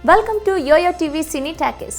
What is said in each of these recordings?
Welcome to Yoyo TV Cine Takis.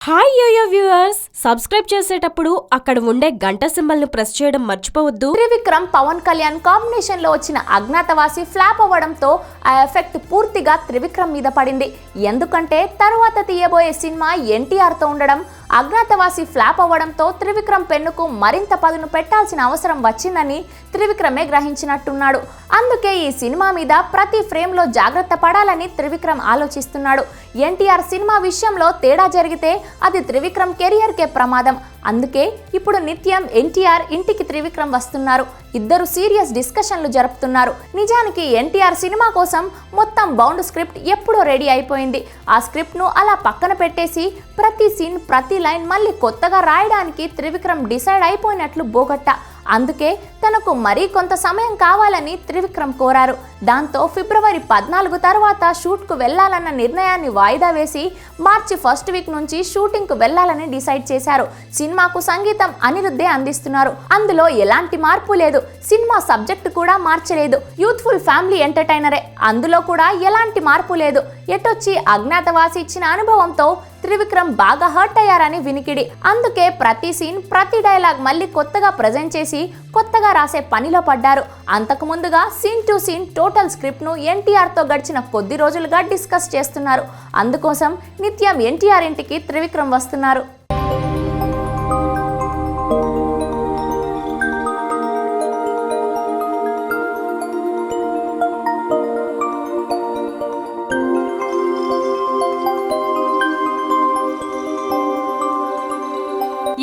Hi Yoyo viewers, subscribe చేసేటప్పుడు అక్కడ ఉండే గంట సింబల్ ను ప్రెస్ చేయడం మర్చిపోవద్దు. త్రివిక్రమ్ పవన్ కళ్యాణ్ కాంబినేషన్ లో వచ్చిన అజ్ఞాతవాసి ఫ్లాప్ అవ్వడంతో ఆ ఎఫెక్ట్ పూర్తిగా త్రివిక్రమ్ మీద పడింది. ఎందుకంటే తరువాత తీయబోయే సినిమా ఎన్టీఆర్ తో ఉండడం, అజ్ఞాతవాసి ఫ్లాప్ అవ్వడంతో త్రివిక్రమ్ పెన్నుకు మరింత పదును పెట్టాల్సిన అవసరం వచ్చిందని త్రివిక్రమే గ్రహించినట్టున్నాడు. అందుకే ఈ సినిమా మీద ప్రతి ఫ్రేమ్ లో జాగ్రత్త పడాలని త్రివిక్రమ్ ఆలోచిస్తున్నాడు. ఎన్టీఆర్ సినిమా విషయంలో తేడా జరిగితే అది త్రివిక్రమ్ కెరియర్ కే ప్రమాదం. అందుకే ఇప్పుడు నిత్యం ఎన్టీఆర్ ఇంటికి త్రివిక్రమ్ వస్తున్నారు. ఇద్దరు సీరియస్ డిస్కషన్లు జరుపుతున్నారు. నిజానికి ఎన్టీఆర్ సినిమా కోసం మొత్తం బౌండ్ స్క్రిప్ట్ ఎప్పుడో రెడీ అయిపోయింది. ఆ స్క్రిప్ట్ ను అలా పక్కన పెట్టేసి ప్రతి సీన్ ప్రతి లైన్ మళ్ళీ కొత్తగా రాయడానికి త్రివిక్రమ్ డిసైడ్ అయిపోయినట్లు బోగట్ట. అందుకే తనకు మరీ కొంత సమయం కావాలని త్రివిక్రమ్ కోరారు. దాంతో ఫిబ్రవరి 14 తర్వాత షూట్కు వెళ్లాలన్న నిర్ణయాన్ని వాయిదా వేసి మార్చి 1st వీక్ నుంచి షూటింగ్కు వెళ్లాలని డిసైడ్ చేశారు. సినిమాకు సంగీతం అనిరుద్ధే అందిస్తున్నారు. అందులో ఎలాంటి మార్పు లేదు. సినిమా సబ్జెక్ట్ కూడా మార్చలేదు. యూత్ఫుల్ ఫ్యామిలీ ఎంటర్టైనరే. అందులో కూడా ఎలాంటి మార్పు లేదు. ఎటొచ్చి అజ్ఞాతవాసి ఇచ్చిన అనుభవంతో త్రివిక్రమ్ బాగా హర్ట్ అయ్యారని వినికిడి. అందుకే ప్రతి సీన్ ప్రతి డైలాగ్ మళ్ళీ కొత్తగా ప్రజెంట్ చేసి కొత్తగా రాసే పనిలో పడ్డారు. అంతకు ముందుగా scene to scene total script ను ఎన్టీఆర్ తో గడిచిన కొద్ది రోజులుగా డిస్కస్ చేస్తున్నారు. అందుకోసం నిత్యం ఎన్టీఆర్ ఇంటికి త్రివిక్రమ్ వస్తున్నారు.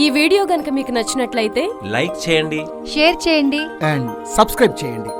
ఈ వీడియో గనుక మీకు నచ్చినట్లయితే లైక్ చేయండి, షేర్ చేయండి అండ్ సబ్స్క్రైబ్ చేయండి.